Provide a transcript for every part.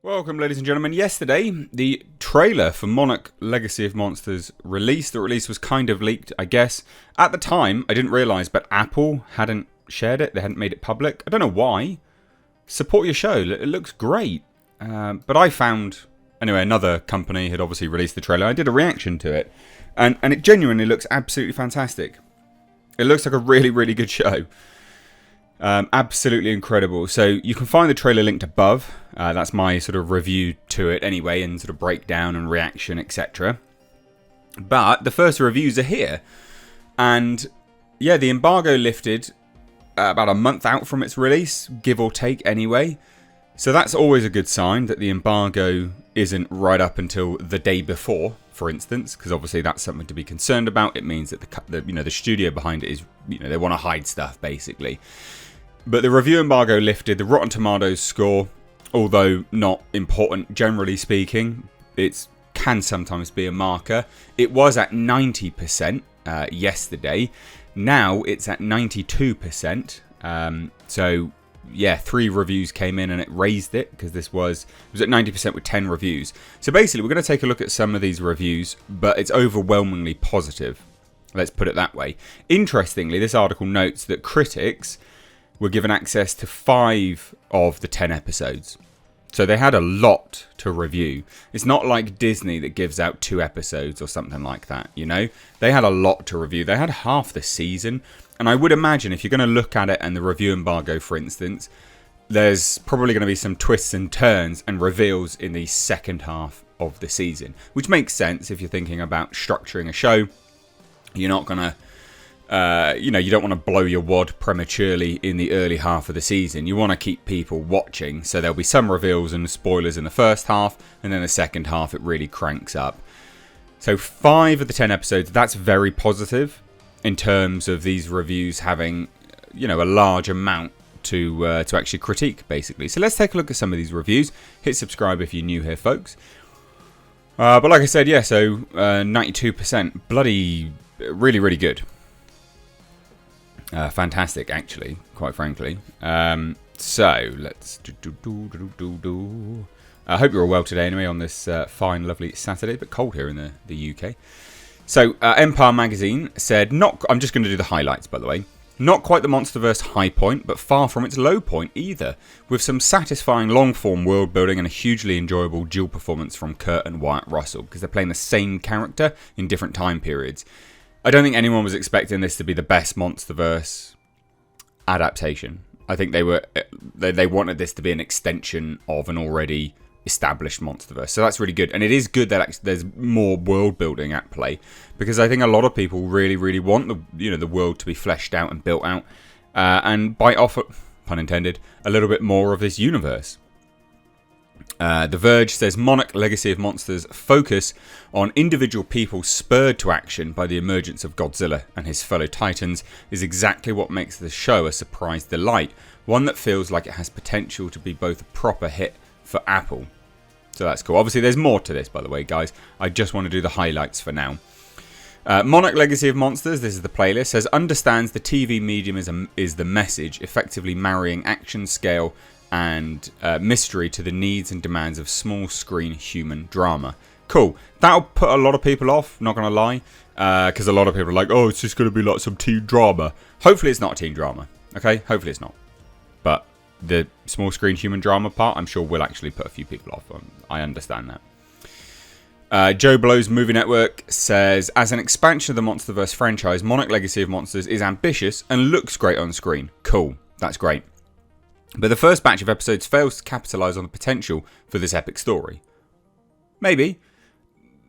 Welcome, ladies and gentlemen. Yesterday, the trailer for Monarch Legacy of Monsters released. The release was kind of leaked, I guess. At the time, I didn't realise, but Apple hadn't shared it. They hadn't made it public. I don't know why. Support your show. It looks great. But I found... Anyway, another company had obviously released the trailer. I did a reaction to it. And it genuinely looks absolutely fantastic. It looks like a really, really good show. Absolutely incredible. So you can find the trailer linked above. That's my sort of review to it anyway, and sort of breakdown and reaction, etc. But the first reviews are here. And yeah, the embargo lifted about a month out from its release, give or take anyway. So that's always a good sign that the embargo isn't right up until the day before, for instance, because obviously that's something to be concerned about. It means that the studio behind it is, they want to hide stuff basically. But the review embargo lifted. The Rotten Tomatoes score, although not important generally speaking, it can sometimes be a marker. It was at 90% yesterday. Now it's at 92%. So yeah, 3 reviews came in and it raised it, because it was at 90% with 10 reviews. So basically we're going to take a look at some of these reviews, but it's overwhelmingly positive. Let's put it that way. Interestingly, this article notes that critics were given access to 5 of the 10 episodes. So they had a lot to review. It's not like Disney that gives out 2 episodes or something like that, They had a lot to review. They had half the season. And I would imagine if you're going to look at it and the review embargo, for instance, there's probably going to be some twists and turns and reveals in the second half of the season. Which makes sense if you're thinking about structuring a show. You're not going to... you don't want to blow your wad prematurely in the early half of the season. You want to keep people watching, so there'll be some reveals and spoilers in the first half, and then the second half it really cranks up. So 5 of the 10 episodes, that's very positive in terms of these reviews having, a large amount to actually critique, basically. So let's take a look at some of these reviews. Hit subscribe if you're new here, folks. But like I said, yeah, so 92%, bloody, really, really good. Fantastic, actually, quite frankly. So let's I hope you're all well today, anyway, on this fine, lovely Saturday, but cold here in the UK. So Empire Magazine said, I'm just going to do the highlights, by the way. Not quite the MonsterVerse high point, but far from its low point either, with some satisfying long-form world building and a hugely enjoyable dual performance from Kurt and Wyatt Russell, because they're playing the same character in different time periods. I don't think anyone was expecting this to be the best MonsterVerse adaptation. I think they wanted this to be an extension of an already established MonsterVerse. So that's really good. And it is good that there's more world building at play, because I think a lot of people really, really want the world to be fleshed out and built out, and bite off, pun intended, a little bit more of this universe. The Verge says Monarch Legacy of Monsters focus on individual people spurred to action by the emergence of Godzilla and his fellow titans is exactly what makes the show a surprise delight, one that feels like it has potential to be both a proper hit for Apple. So that's cool. Obviously there's more to this, by the way, guys. I just want to do the highlights for now. Monarch Legacy of Monsters, this is the playlist, says understands the TV medium is the message, effectively marrying action, scale and mystery to the needs and demands of small screen human drama. Cool. That'll put a lot of people off, not going to lie, because a lot of people are like, oh, it's just going to be like some teen drama. Hopefully it's not teen drama, okay? Hopefully it's not. But the small screen human drama part, I'm sure will actually put a few people off. I understand that. Joe Blow's Movie Network says, as an expansion of the MonsterVerse franchise, Monarch Legacy of Monsters is ambitious and looks great on screen. Cool. That's great. But the first batch of episodes fails to capitalise on the potential for this epic story. Maybe.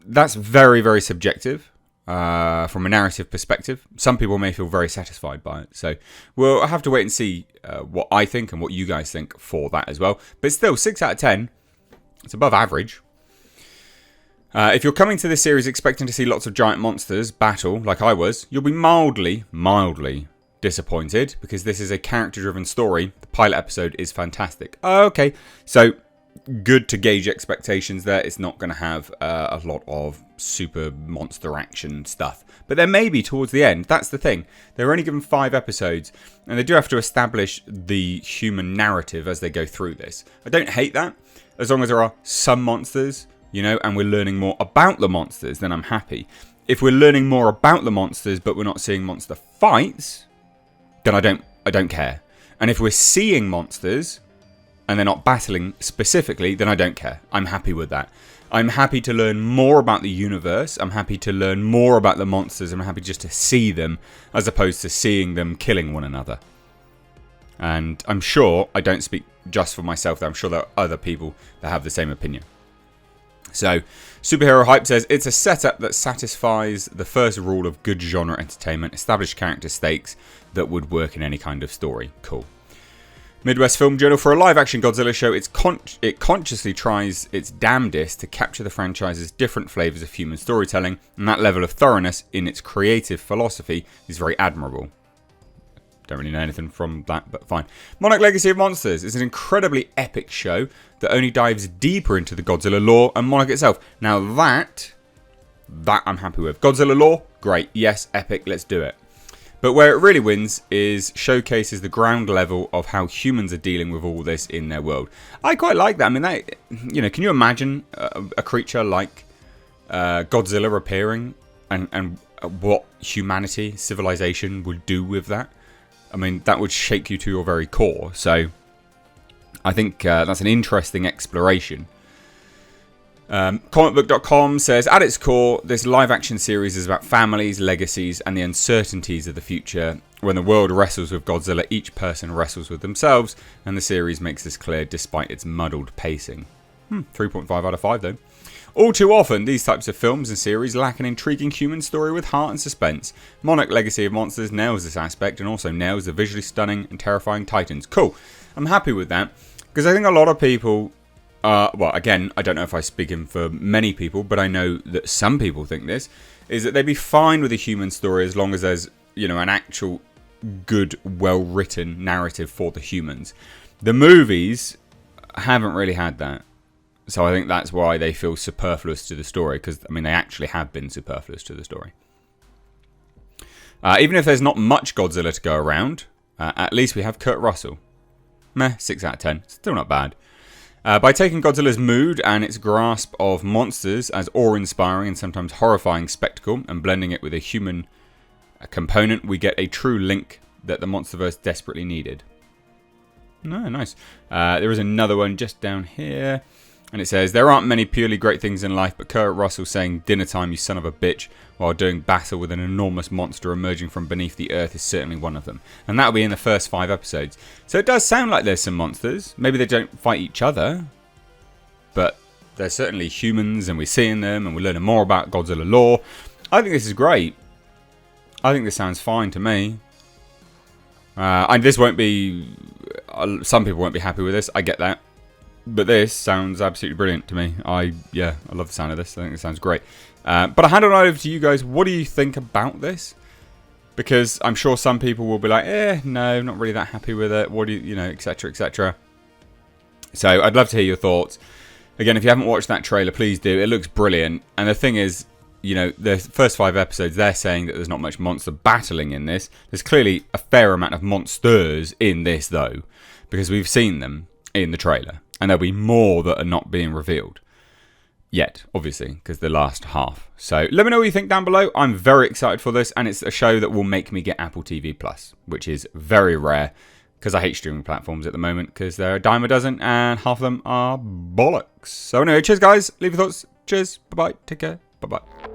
That's very, very subjective from a narrative perspective. Some people may feel very satisfied by it. So we'll have to wait and see what I think and what you guys think for that as well. But still, 6 out of 10. It's above average. If you're coming to this series expecting to see lots of giant monsters battle, like I was, you'll be mildly disappointed, because this is a character-driven story. The pilot episode is fantastic. Okay, so good to gauge expectations there. It's not going to have a lot of super monster action stuff, but there may be towards the end. That's the thing. They're only given 5 episodes, and they do have to establish the human narrative as they go through this. I don't hate that. As long as there are some monsters, you know, and we're learning more about the monsters, then I'm happy. If we're learning more about the monsters, but we're not seeing monster fights, then I don't care. And if we're seeing monsters, and they're not battling specifically, then I don't care. I'm happy with that. I'm happy to learn more about the universe. I'm happy to learn more about the monsters. I'm happy just to see them, as opposed to seeing them killing one another. And I'm sure I don't speak just for myself, though. I'm sure there are other people that have the same opinion. So, Superhero Hype says, it's a setup that satisfies the first rule of good genre entertainment, established character stakes that would work in any kind of story. Cool. Midwest Film Journal, for a live-action Godzilla show, it consciously tries its damnedest to capture the franchise's different flavours of human storytelling, and that level of thoroughness in its creative philosophy is very admirable. Don't really know anything from that, but fine. Monarch Legacy of Monsters is an incredibly epic show that only dives deeper into the Godzilla lore and Monarch itself. Now that I'm happy with. Godzilla lore, great. Yes, epic, let's do it. But where it really wins is showcases the ground level of how humans are dealing with all this in their world. I quite like that. I mean, you know, can you imagine a creature like Godzilla appearing and what humanity, civilization would do with that? I mean, that would shake you to your very core. So I think that's an interesting exploration. Comicbook.com says, at its core, this live-action series is about families, legacies, and the uncertainties of the future. When the world wrestles with Godzilla, each person wrestles with themselves, and the series makes this clear despite its muddled pacing. 3.5 out of 5, though. All too often, these types of films and series lack an intriguing human story with heart and suspense. Monarch Legacy of Monsters nails this aspect and also nails the visually stunning and terrifying titans. Cool. I'm happy with that, because I think a lot of people, well, again, I don't know if I speak in for many people, but I know that some people think this, is that they'd be fine with a human story as long as there's, you know, an actual good, well-written narrative for the humans. The movies haven't really had that. So I think that's why they feel superfluous to the story, because, I mean, they actually have been superfluous to the story. Even if there's not much Godzilla to go around, at least we have Kurt Russell. Meh, 6 out of 10. Still not bad. By taking Godzilla's mood and its grasp of monsters as awe-inspiring and sometimes horrifying spectacle and blending it with a human component, we get a true link that the Monsterverse desperately needed. No, nice. There is another one just down here. And it says, there aren't many purely great things in life, but Kurt Russell saying, dinner time, you son of a bitch, while doing battle with an enormous monster emerging from beneath the earth is certainly one of them. And that'll be in the first 5 episodes. So it does sound like there's some monsters. Maybe they don't fight each other, but they're certainly humans, and we're seeing them, and we're learning more about Godzilla lore. I think this is great. I think this sounds fine to me. And this won't be... some people won't be happy with this. I get that. But this sounds absolutely brilliant to me. I love the sound of this. I think it sounds great. But I hand it over to you guys. What do you think about this? Because I'm sure some people will be like, no, not really that happy with it. What do you know, etc., etc. So I'd love to hear your thoughts. Again, if you haven't watched that trailer, please do. It looks brilliant. And the thing is, you know, the first 5 episodes, they're saying that there's not much monster battling in this. There's clearly a fair amount of monsters in this, though, because we've seen them in the trailer. And there'll be more that are not being revealed yet, obviously, because the last half. So let me know what you think down below. I'm very excited for this, and it's a show that will make me get Apple TV Plus, which is very rare, because I hate streaming platforms at the moment, because they're a dime a dozen, and half of them are bollocks. So anyway, cheers, guys. Leave your thoughts. Cheers. Bye-bye. Take care. Bye-bye.